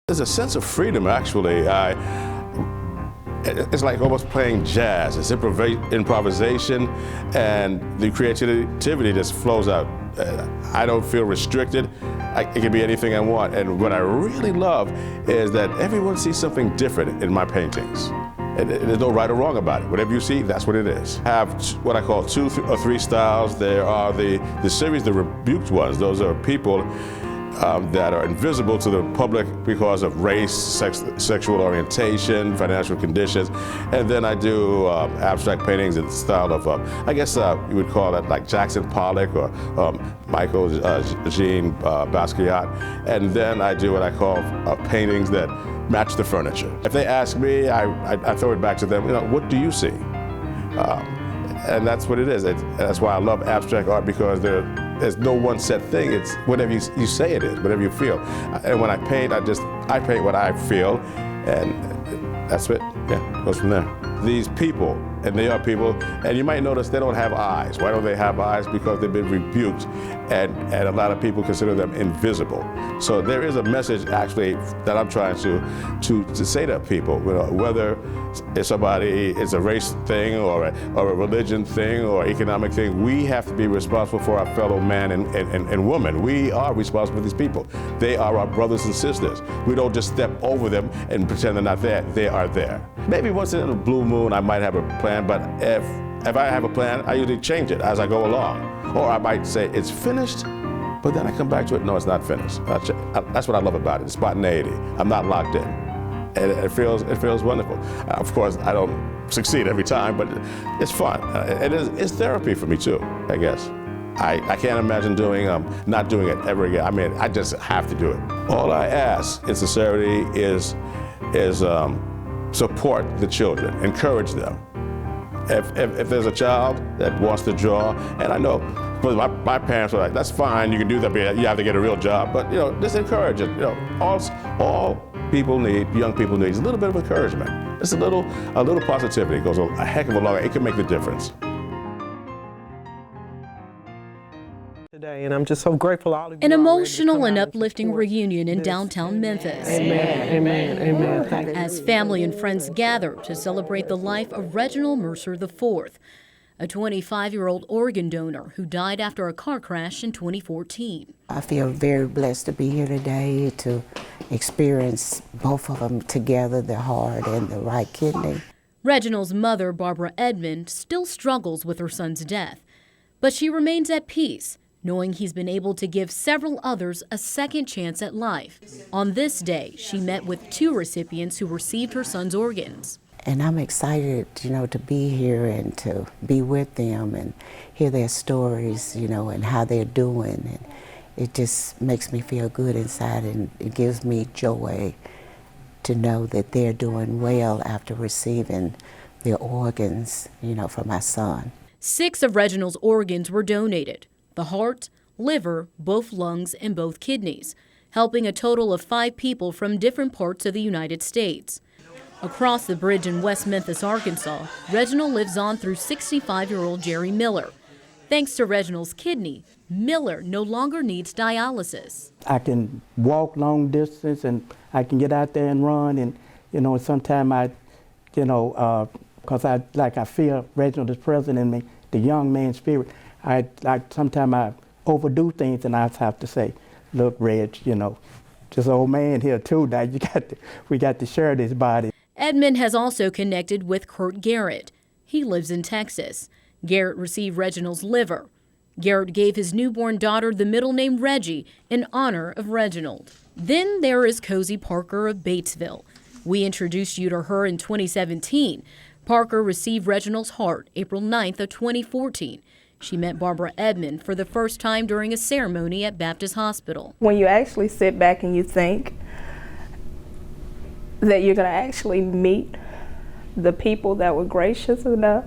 There's a sense of freedom, actually. It's like almost playing jazz. It's improvisation, and the creativity just flows out. I don't feel restricted. It can be anything I want. And what I really love is that everyone sees something different in my paintings. And there's no right or wrong about it. Whatever you see, that's what it is. I have what I call 2 or 3 styles. There are the series, the rebuked ones. Those are people that are invisible to the public because of race, sexual orientation, financial conditions. And then I do abstract paintings in the style of, I guess you would call that like Jackson Pollock or Michael Jean Basquiat. And then I do what I call paintings that match the furniture. If they ask me, I throw it back to them, what do you see? And that's what it is. That's why I love abstract art, because there's no one set thing. It's whatever you say it is, whatever you feel. And when I paint, I paint what I feel, and that's it. Yeah, it goes from there. These people, and they are people, and you might notice they don't have eyes. Why don't they have eyes? Because they've been rebuked, and a lot of people consider them invisible. So there is a message actually that I'm trying to say to people, whether it's it's a race thing or a religion thing or economic thing, we have to be responsible for our fellow man and woman. We are responsible for these people. They are our brothers and sisters. We don't just step over them and pretend they're not there. They are there. Maybe once in a blue moon I might have a plan, but if I have a plan, I usually change it as I go along. Or I might say it's finished, but then I come back to it, no, it's not finished. That's what I love about it, the spontaneity. I'm not locked in. And it feels wonderful. Of course, I don't succeed every time, but it's fun. It's therapy for me too, I guess. I can't imagine not doing it ever again. I mean, I just have to do it. All I ask in sincerity is support the children, encourage them. If there's a child that wants to draw, and I know, but my parents were like, that's fine, you can do that, but you have to get a real job. But just encourage it. All people need, young people need, is a little bit of encouragement. Just a little positivity goes a heck of a long way. It can make the difference. Today, and I'm just so grateful all of you. An emotional and uplifting reunion in downtown Memphis. Amen, amen, amen. As family and friends gather to celebrate the life of Reginald Mercer IV, a 25-year-old organ donor who died after a car crash in 2014. I feel very blessed to be here today to experience both of them together, the heart and the right kidney. Reginald's mother, Barbara Edmond, still struggles with her son's death, but she remains at peace, knowing he's been able to give several others a second chance at life. On this day, she met with 2 recipients who received her son's organs. And I'm excited, to be here and to be with them and hear their stories, and how they're doing. And it just makes me feel good inside, and it gives me joy to know that they're doing well after receiving their organs, from my son. 6 of Reginald's organs were donated: the heart, liver, both lungs, and both kidneys, helping a total of 5 people from different parts of the United States. Across the bridge in West Memphis, Arkansas, Reginald lives on through 65-year-old Jerry Miller. Thanks to Reginald's kidney, Miller no longer needs dialysis. I can walk long distance, and I can get out there and run, and sometimes because I feel Reginald is present in me, the young man spirit. Sometimes I overdo things, and I have to say, look, Reg, just old man here too. Now we got to share this body. Edmund has also connected with Kurt Garrett. He lives in Texas. Garrett received Reginald's liver. Garrett gave his newborn daughter the middle name Reggie in honor of Reginald. Then there is Cozy Parker of Batesville. We introduced you to her in 2017. Parker received Reginald's heart April 9th of 2014. She met Barbara Edmond for the first time during a ceremony at Baptist Hospital. When you actually sit back and you think that you're going to actually meet the people that were gracious enough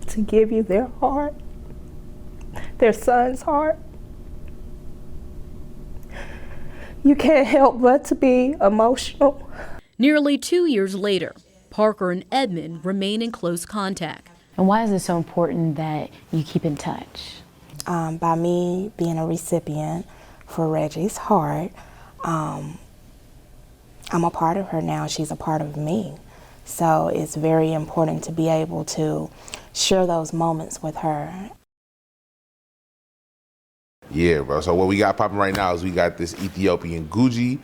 to give you their heart, their son's heart, you can't help but to be emotional. Nearly 2 years later, Parker and Edmond remain in close contact. And why is it so important that you keep in touch? By me being a recipient for Reggie's heart, I'm a part of her now. She's a part of me. So it's very important to be able to share those moments with her. Yeah, bro. So what we got popping right now is we got this Ethiopian Guji.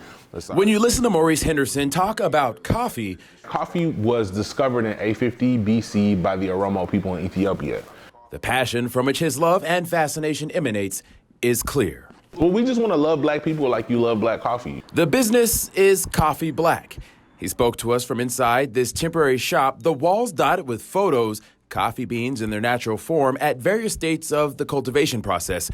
When you listen to Maurice Henderson talk about coffee, Coffee was discovered in 850 BC by the Oromo people in Ethiopia. the passion from which his love and fascination emanates is clear. Well, we just want to love black people like you love black coffee. The business is Coffee Black. He spoke to us from inside this temporary shop, the walls dotted with photos, coffee beans in their natural form at various states of the cultivation process.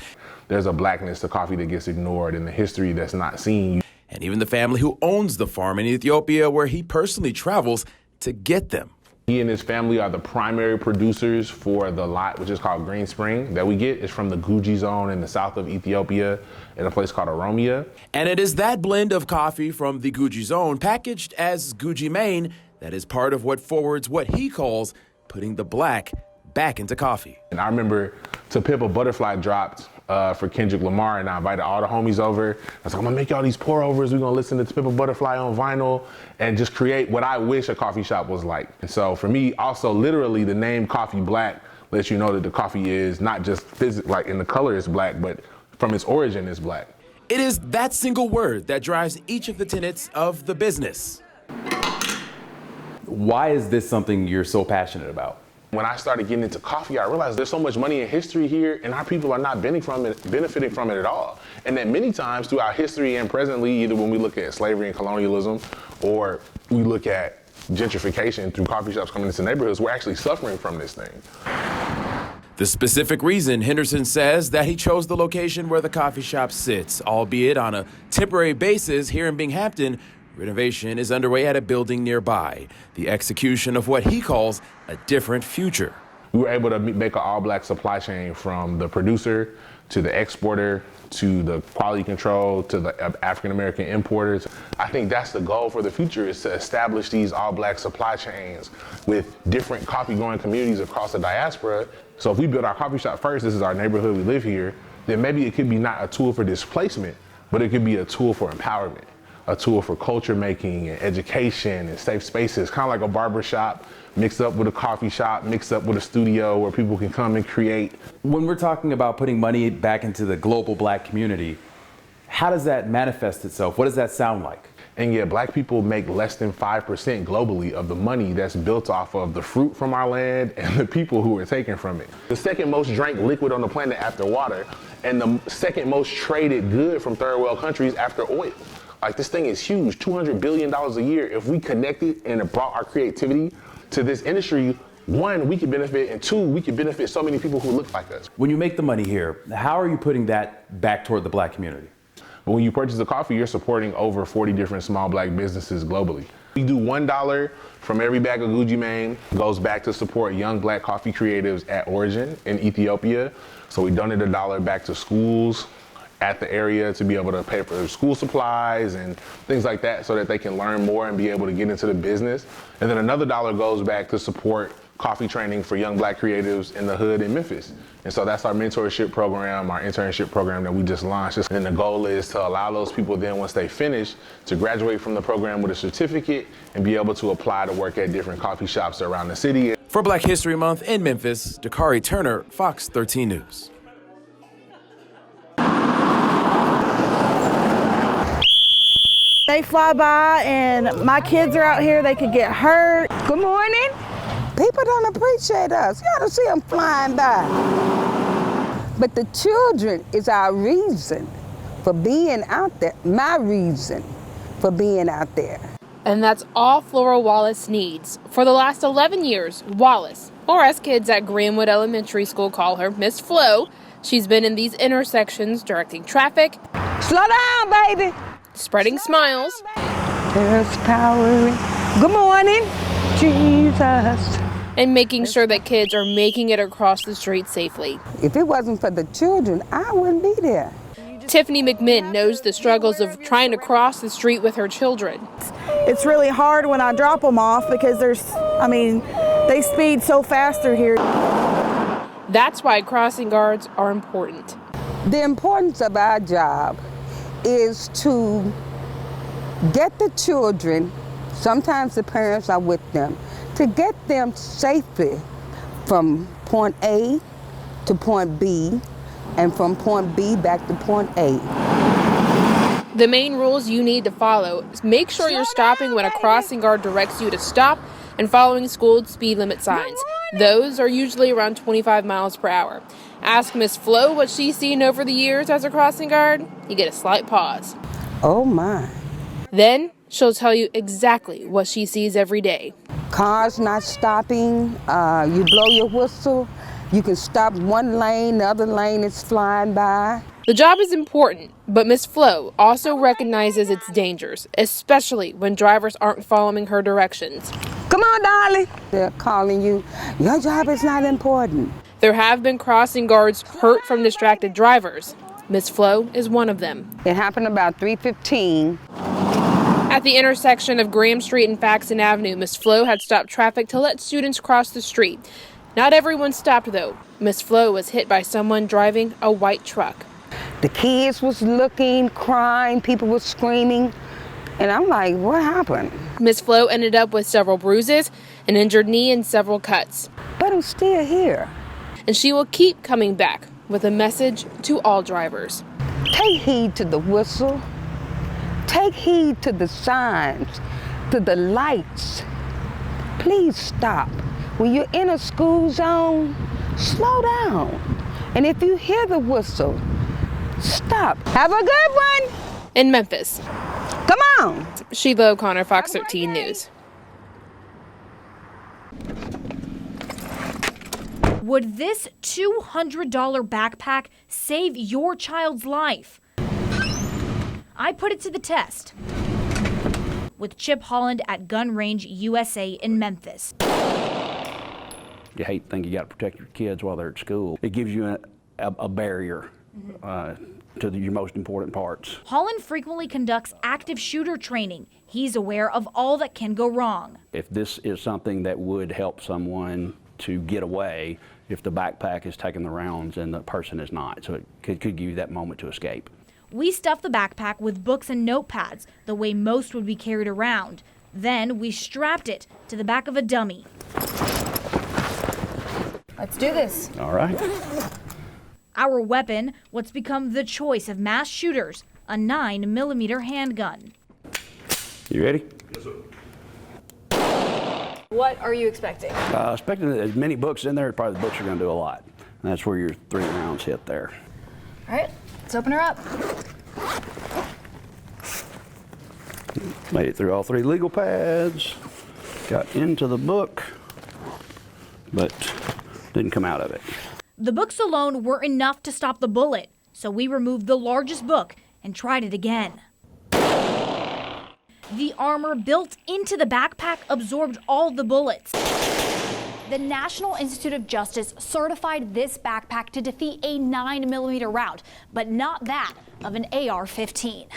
There's a blackness to coffee that gets ignored in the history that's not seen. And even the family who owns the farm in Ethiopia where he personally travels to get them. He and his family are the primary producers for the lot, which is called Green Spring, that we get is from the Guji zone in the south of Ethiopia in a place called Oromia. And it is that blend of coffee from the Guji zone packaged as Guji Mane that is part of what forwards what he calls putting the black back into coffee. And I remember To Pimp a Butterfly dropped for Kendrick Lamar, and I invited all the homies over. I was like, I'm gonna make y'all these pour overs. We're gonna listen to To Pimp a Butterfly on vinyl and just create what I wish a coffee shop was like. And so for me, also literally the name Coffee Black lets you know that the coffee is not just like in the color is black, but from its origin is black. It is that single word that drives each of the tenets of the business. Why is this something you're so passionate about? When I started getting into coffee, I realized there's so much money in history here, and our people are not benefiting from it at all. And that many times throughout history and presently, either when we look at slavery and colonialism, or we look at gentrification through coffee shops coming into neighborhoods, we're actually suffering from this thing. The specific reason Henderson says that he chose the location where the coffee shop sits, albeit on a temporary basis here in Binghamton. Renovation is underway at a building nearby, the execution of what he calls a different future. We were able to make an all-black supply chain from the producer to the exporter to the quality control to the African-American importers. I think that's the goal for the future, is to establish these all-black supply chains with different coffee-growing communities across the diaspora. So if we build our coffee shop first, this is our neighborhood, we live here, then maybe it could be not a tool for displacement, but it could be a tool for empowerment. A tool for culture making and education and safe spaces, kind of like a barber shop mixed up with a coffee shop, mixed up with a studio where people can come and create. When we're talking about putting money back into the global black community, how does that manifest itself? What does that sound like? And yet black people make less than 5% globally of the money that's built off of the fruit from our land and the people who are taking from it. The second most drank liquid on the planet after water, and the second most traded good from third world countries after oil. Like, this thing is huge, $200 billion a year. If we connected and brought our creativity to this industry, one, we could benefit, and two, we could benefit so many people who look like us. When you make the money here, how are you putting that back toward the black community? But when you purchase a coffee, you're supporting over 40 different small black businesses globally. We do $1 from every bag of Guji Mane goes back to support young black coffee creatives at origin in Ethiopia. So we donate $1 back to schools at the area to be able to pay for school supplies and things like that so that they can learn more and be able to get into the business. And then another $1 goes back to support coffee training for young black creatives in the hood in Memphis. And so that's our mentorship program, our internship program that we just launched. And then the goal is to allow those people then, once they finish, to graduate from the program with a certificate and be able to apply to work at different coffee shops around the city. For Black History Month in Memphis, Dakari Turner, Fox 13 News. They fly by and my kids are out here, they could get hurt. Good morning. People don't appreciate us. You ought to see them flying by. But the children is our reason for being out there, my reason for being out there. And that's all Flora Wallace needs. For the last 11 years, Wallace, or as kids at Greenwood Elementary School call her, Miss Flo, she's been in these intersections directing traffic. Slow down, baby. Spreading smiles. There's power in. Good morning, Jesus. And making sure that kids are making it across the street safely. If it wasn't for the children, I wouldn't be there. Tiffany McMinn knows the struggles of trying to cross the street with her children. It's really hard when I drop them off because they speed so fast through here. That's why crossing guards are important. The importance of our job is to get the children, sometimes the parents are with them, to get them safely from point A to point B, and from point B back to point A. The main rules you need to follow is make sure you're stopping when a crossing guard directs you to stop and following school speed limit signs. Those are usually around 25 miles per hour. Ask Miss Flo what she's seen over the years as a crossing guard. You get a slight pause. Oh my. Then she'll tell you exactly what she sees every day. Cars not stopping, you blow your whistle, you can stop one lane, the other lane is flying by. The job is important, but Miss Flo also recognizes its dangers, especially when drivers aren't following her directions. Come on, darling. They're calling you. Your job is not important. There have been crossing guards hurt from distracted drivers. Miss Flo is one of them. It happened about 3:15. At the intersection of Graham Street and Faxon Avenue, Miss Flo had stopped traffic to let students cross the street. Not everyone stopped, though. Miss Flo was hit by someone driving a white truck. The kids was looking, crying, people were screaming, and I'm like, what happened? Miss Flo ended up with several bruises, an injured knee, and several cuts. But I'm still here. And she will keep coming back with a message to all drivers. Take heed to the whistle. Take heed to the signs, to the lights. Please stop. When you're in a school zone, slow down. And if you hear the whistle, stop. Have a good one. In Memphis. Come on. Sheila O'Connor, Fox 13 News. Would this $200 backpack save your child's life? I put it to the test with Chip Holland at Gun Range USA in Memphis. You hate to think you got to protect your kids while they're at school. It gives you a barrier to your most important parts. Holland frequently conducts active shooter training. He's aware of all that can go wrong. If this is something that would help someone to get away, if the backpack is taking the rounds and the person is not, so it could give you that moment to escape. We stuff the backpack with books and notepads, the way most would be carried around. Then we strapped it to the back of a dummy. Let's do this. All right. Our weapon, what's become the choice of mass shooters, a 9mm handgun. You ready? Yes, sir. What are you expecting? Expecting as many books in there, probably the books are going to do a lot. And that's where your 3 rounds hit there. All right, let's open her up. Made it through all 3 legal pads, got into the book, but didn't come out of it. The books alone were enough to stop the bullet, so we removed the largest book and tried it again. The armor built into the backpack absorbed all the bullets. The National Institute of Justice certified this backpack to defeat a 9mm round, but not that of an AR-15.